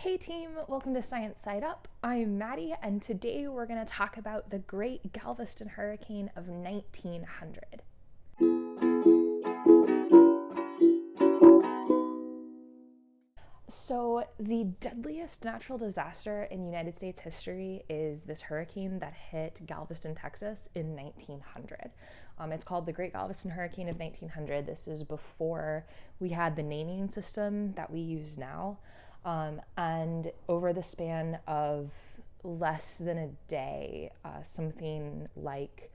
Hey team, welcome to ScienceSideUp. I'm Maddie, and today we're going to talk about the Great Galveston Hurricane of 1900. So, the deadliest natural disaster in United States history is this hurricane that hit Galveston, Texas in 1900. It's called the Great Galveston Hurricane of 1900. This is before we had the naming system that we use now. And over the span of less than a day, something like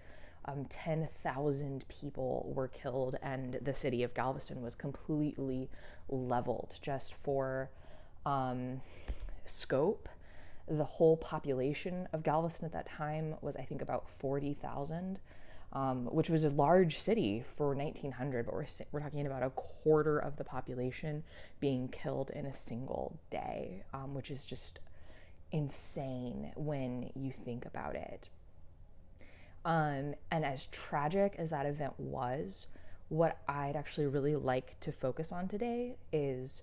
10,000 people were killed, and the city of Galveston was completely leveled. Just for scope, the whole population of Galveston at that time was, I think, about 40,000, which was a large city for 1900, but we're talking about a quarter of the population being killed in a single day, which is just insane when you think about it. And as tragic as that event was, what I'd actually really like to focus on today is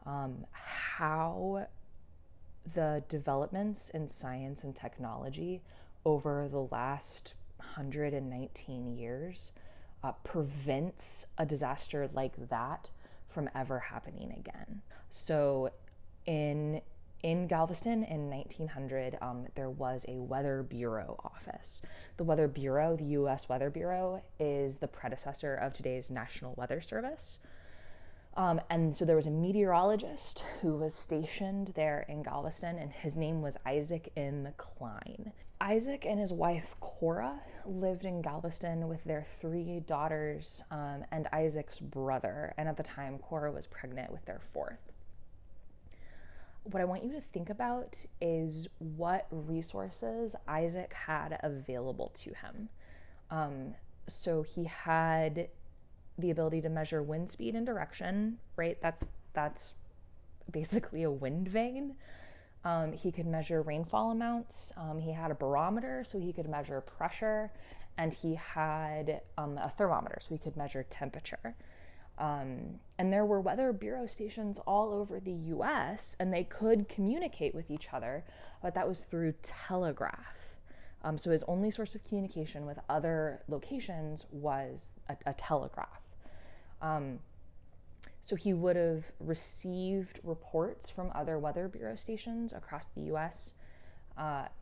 how the developments in science and technology over the last 119 years prevents a disaster like that from ever happening again. So in Galveston in 1900, there was a Weather Bureau office. The Weather Bureau, the U.S. Weather Bureau, is the predecessor of today's National Weather Service. And so there was a meteorologist who was stationed there in Galveston, and his name was Isaac M. Cline. Isaac and his wife, Cora, lived in Galveston with their 3 daughters and Isaac's brother. And at the time, Cora was pregnant with their 4th. What I want you to think about is what resources Isaac had available to him. So he had the ability to measure wind speed and direction, right? That's basically a wind vane. He could measure rainfall amounts. He had a barometer, so he could measure pressure, and he had a thermometer, so he could measure temperature. And there were Weather Bureau stations all over the U.S., and they could communicate with each other, but that was through telegraph. So his only source of communication with other locations was a telegraph. So he would have received reports from other Weather Bureau stations across the U.S.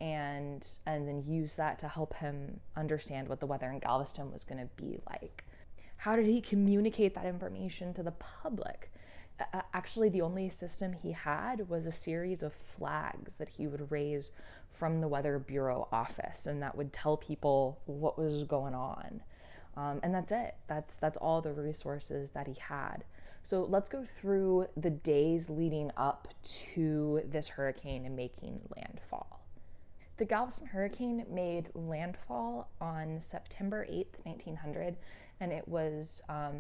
And then use that to help him understand what the weather in Galveston was going to be like. How did he communicate that information to the public? Actually, the only system he had was a series of flags that he would raise from the Weather Bureau office, and that would tell people what was going on. And that's it. That's all the resources that he had. So let's go through the days leading up to this hurricane making landfall. The Galveston hurricane made landfall on September 8th, 1900, and it was a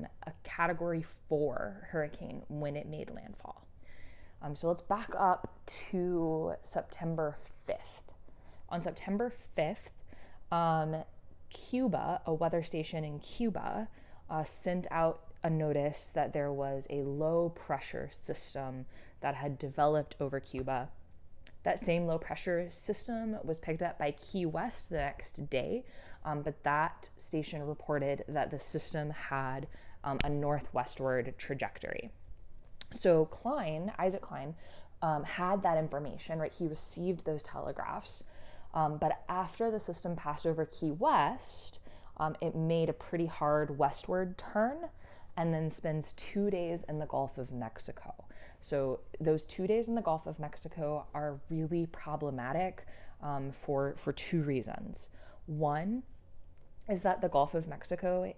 Category 4 hurricane when it made landfall. So let's back up to September 5th. On September 5th, Cuba, a weather station in Cuba, sent out a notice that there was a low pressure system that had developed over Cuba. That same low pressure system was picked up by Key West the next day, but that station reported that the system had a northwestward trajectory. So Isaac Cline, had that information, right? He received those telegraphs, but after the system passed over Key West, it made a pretty hard westward turn and then spends 2 days in the Gulf of Mexico. So those 2 days in the Gulf of Mexico are really problematic for 2 reasons. One is that the Gulf of Mexico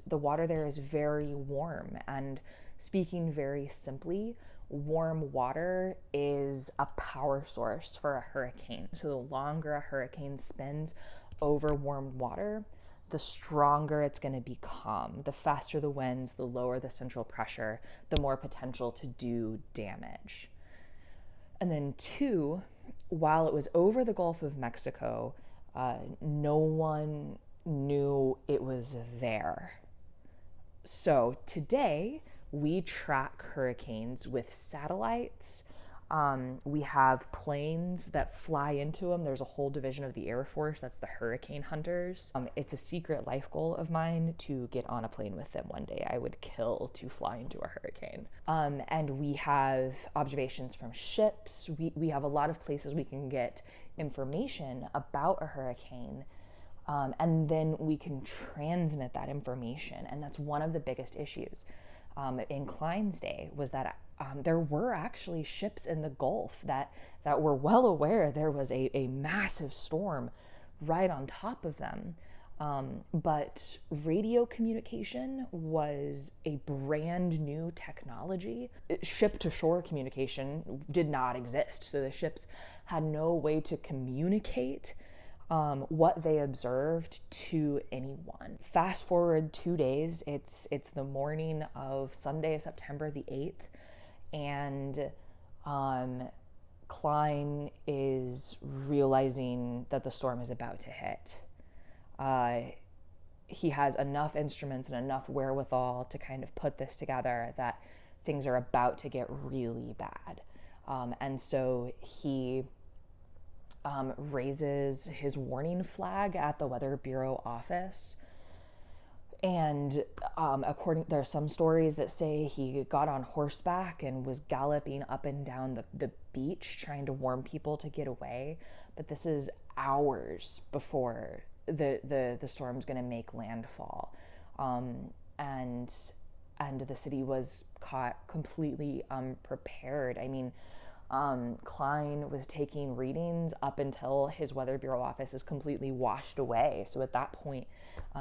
the water there is very warm, and speaking very simply, warm water is a power source for a hurricane. So the longer a hurricane spends over warm water, the stronger it's going to become. The faster the winds, the lower the central pressure, the more potential to do damage. And then 2, while it was over the Gulf of Mexico, no one knew it was there. So today, we track hurricanes with satellites We have planes that fly into them. There's a whole division of the Air Force that's the hurricane hunters. It's a secret life goal of mine to get on a plane with them one day. I would kill to fly into a hurricane. And we have observations from ships. We have a lot of places we can get information about a hurricane. And then we can transmit that information. And that's one of the biggest issues in Cline's day, was that there were actually ships in the Gulf that were well aware there was a massive storm right on top of them. But radio communication was a brand new technology. Ship to shore communication did not exist. So the ships had no way to communicate what they observed to anyone. Fast forward 2 days, it's the morning of Sunday, September the 8th, and Cline is realizing that the storm is about to hit. He has enough instruments and enough wherewithal to kind of put this together that things are about to get really bad. And so he raises his warning flag at the Weather Bureau office. And there's some stories that say he got on horseback and was galloping up and down the beach trying to warn people to get away. But this is hours before the storm's going to make landfall. And the city was caught completely unprepared. I mean, Cline was taking readings up until his Weather Bureau office is completely washed away. So at that point,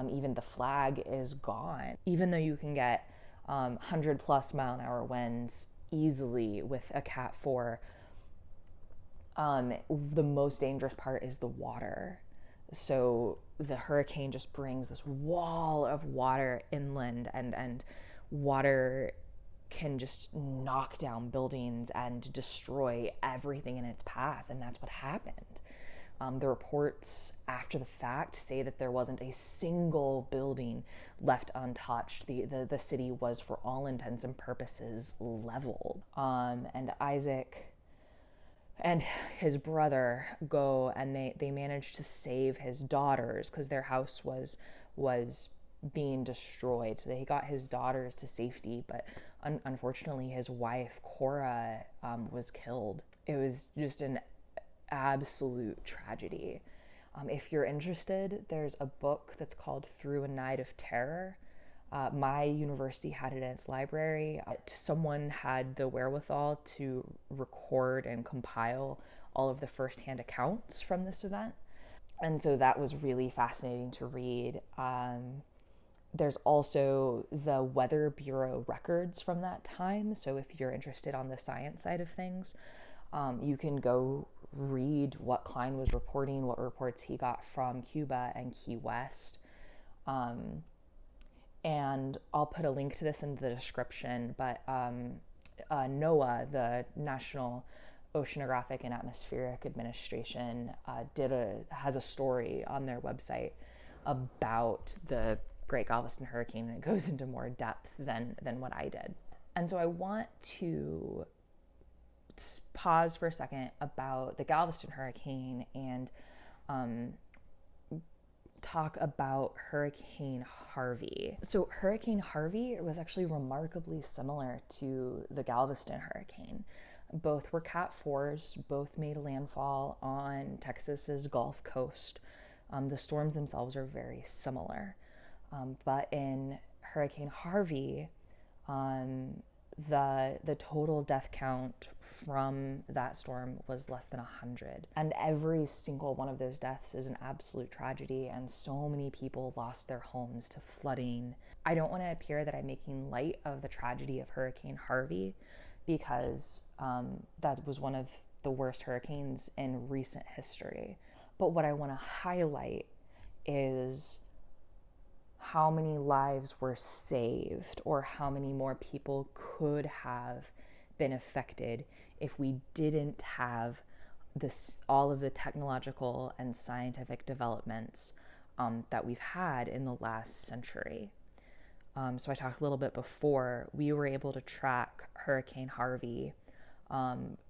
even the flag is gone. Even though you can get 100+ mile an hour winds easily with a Cat 4, the most dangerous part is the water. So the hurricane just brings this wall of water inland, and water can just knock down buildings and destroy everything in its path, and that's what happened. The reports after the fact say that there wasn't a single building left untouched. The city was, for all intents and purposes, leveled. And Isaac and his brother go, and they manage to save his daughters because their house was being destroyed. So he got his daughters to safety, but unfortunately his wife Cora was killed. It was just an absolute tragedy. If you're interested, there's a book that's called Through a Night of Terror. My university had it in its library. Someone had the wherewithal to record and compile all of the firsthand accounts from this event, and so that was really fascinating to read. There's also the Weather Bureau records from that time. So if you're interested on the science side of things, you can go read what Cline was reporting, what reports he got from Cuba and Key West. And I'll put a link to this in the description, but NOAA, the National Oceanographic and Atmospheric Administration, has a story on their website about the Great Galveston Hurricane, and it goes into more depth than what I did. And so I want to pause for a second about the Galveston Hurricane and talk about Hurricane Harvey. So Hurricane Harvey was actually remarkably similar to the Galveston Hurricane. Both were Cat 4s, both made landfall on Texas's Gulf Coast. The storms themselves are very similar. But in Hurricane Harvey, the total death count from that storm was less than 100. And every single one of those deaths is an absolute tragedy, and so many people lost their homes to flooding. I don't want to appear that I'm making light of the tragedy of Hurricane Harvey, because that was one of the worst hurricanes in recent history. But what I want to highlight is how many lives were saved, or how many more people could have been affected if we didn't have all of the technological and scientific developments that we've had in the last century. So I talked a little bit before, we were able to track Hurricane Harvey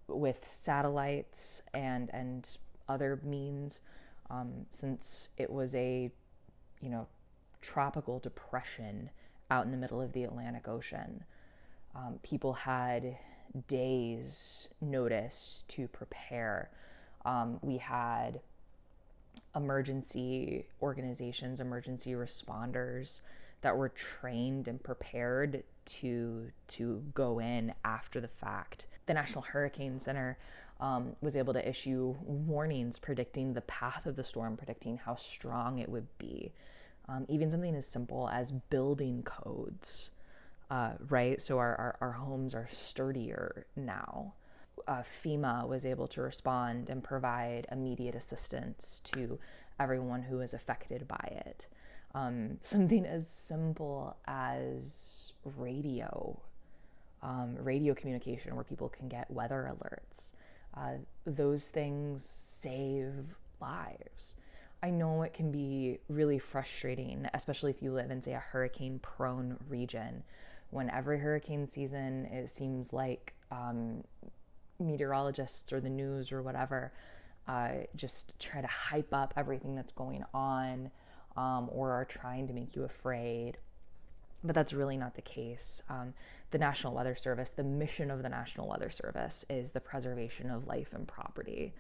with satellites and other means, since it was a, tropical depression out in the middle of the Atlantic Ocean. People had days notice to prepare. We had emergency organizations, emergency responders that were trained and prepared to go in after the fact. The National Hurricane Center was able to issue warnings predicting the path of the storm, predicting how strong it would be. Even something as simple as building codes, right? So our homes are sturdier now. FEMA was able to respond and provide immediate assistance to everyone who was affected by it. Something as simple as radio communication, where people can get weather alerts. Those things save lives. I know it can be really frustrating, especially if you live in, say, a hurricane-prone region. When every hurricane season, it seems like meteorologists or the news or whatever just try to hype up everything that's going on, or are trying to make you afraid. But that's really not the case. The National Weather Service, the mission of the National Weather Service is the preservation of life and property.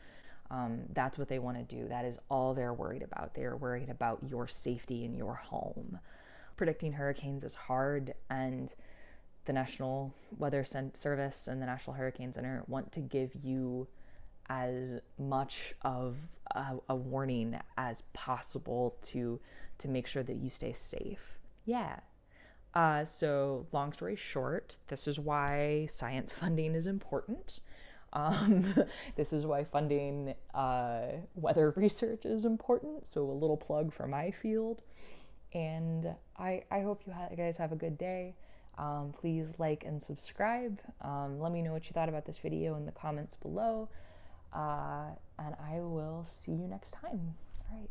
That's what they want to do. That is all they're worried about. They are worried about your safety in your home. Predicting hurricanes is hard, and the National Weather Service and the National Hurricane Center want to give you as much of a warning as possible to make sure that you stay safe. Yeah. So long story short, this is why science funding is important. This is why funding weather research is important. So a little plug for my field. And I hope you guys have a good day. Please like and subscribe. Let me know what you thought about this video in the comments below. And I will see you next time. All right.